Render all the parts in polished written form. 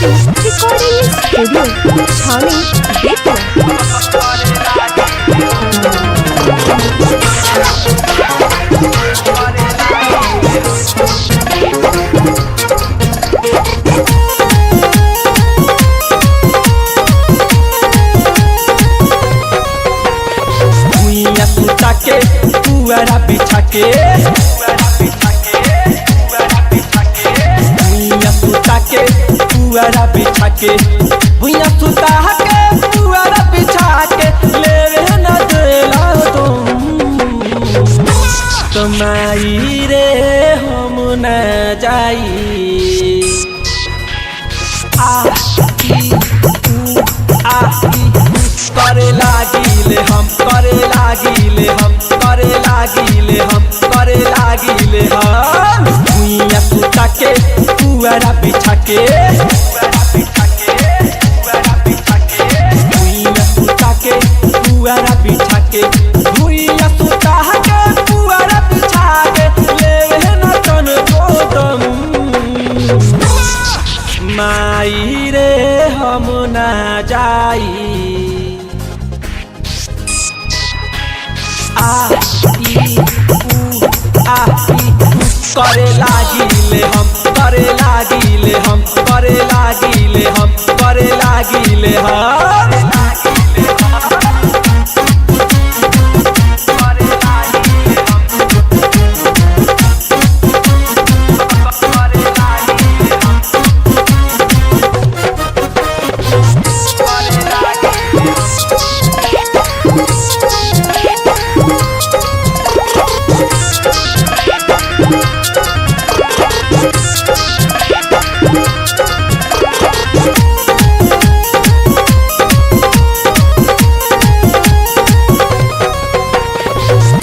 Recording studio छावनी बेतिया। के पुआरा बिछा के भुइया सुता के पुआरा बिछा के भुइया सुता के पुआरा बिछा के ले न देला तुम आई रे हम न जाई करे लागिले हम करे लागिले हम करे लागिले हम करे लागिले हम भुइया सुता के पुआरा बिछा के भुइया सुता के पुआरा बिछा के भुइया सुता के पुआरा बिछा के ले न तन गोदम माई रे हम ना जाई करे लागिले हम करे लागिले हम करे लागिले हम करे लागिले हम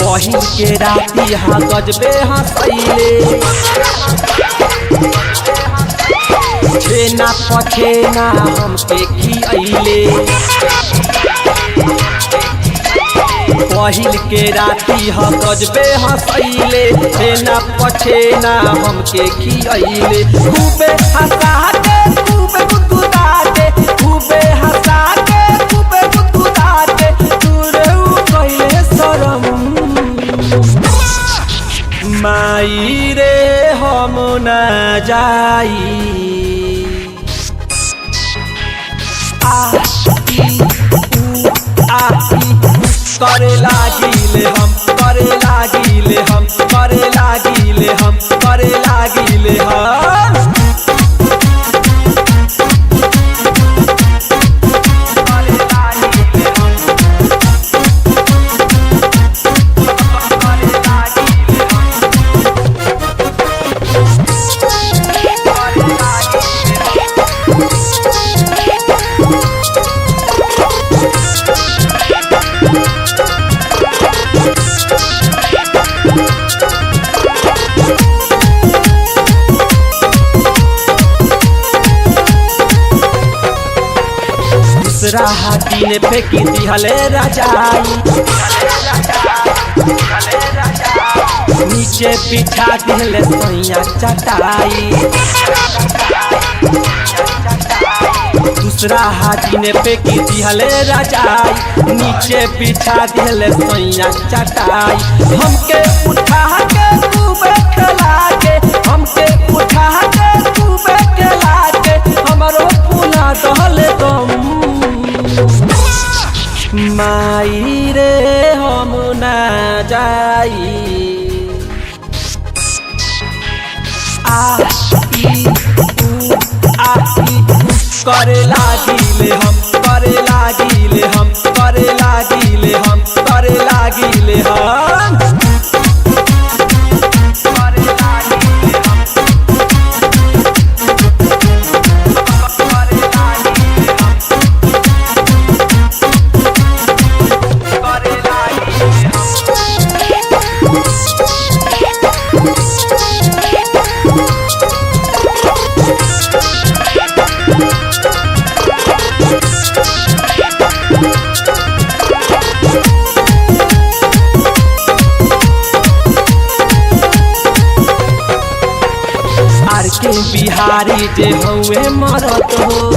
पहिल के राती हाँ गजबे हंसैले छेना पछेना हमके खियैले पहिल के राती हाँ गजबे हंसैले छेना पछेना हमके खियैले खूबे हंसा के खूबे गुदगुदा के खूबे हंसा के खूबे गुदगुदा के तूरे कइले शरम माई रे हम न जाई करे लागिले हम करे लागिले हम करे लागिले हम करे लागिले हम दूसरा हाथी ने फेंकी दिहले रजाई नीचे बिछा दिहले सैया चटाई दूसरा हाथी ने फेंकी दिहले रजाई नीचे बिछा दिहले सैया चटाई हमके उठा के खूबे खिला के हमके उठा के खूबे खिला के हमरो पुला दहले दम माई रे हम ना जाई करे लागिले हम करे लागिले हम करे लागिले हम करे लागिले हम बिहारी जे हउए मरत हो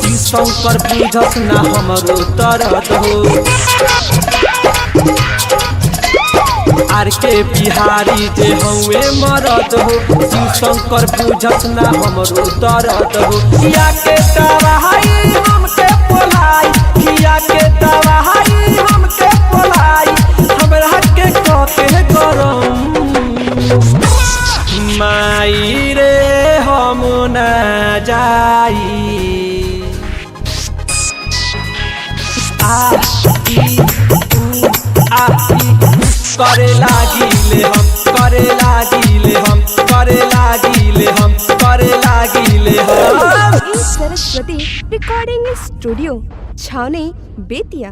शिव शंकर बुझस ना हमरो तरत हो आर के बिहारी जे हउए मरद हो शिव शंकर बुझस ना हमरो तरत हो किया के दवाई हमके पोलाई किया के दवाई हमके पोलाई हमरा के कहते गरम माई रे हम न जाई करे लागिले हम करे लागिले हम करे लागिले हम करे लागिले हम। सरस्वती रिकॉर्डिंग स्टूडियो छावनी बेतिया।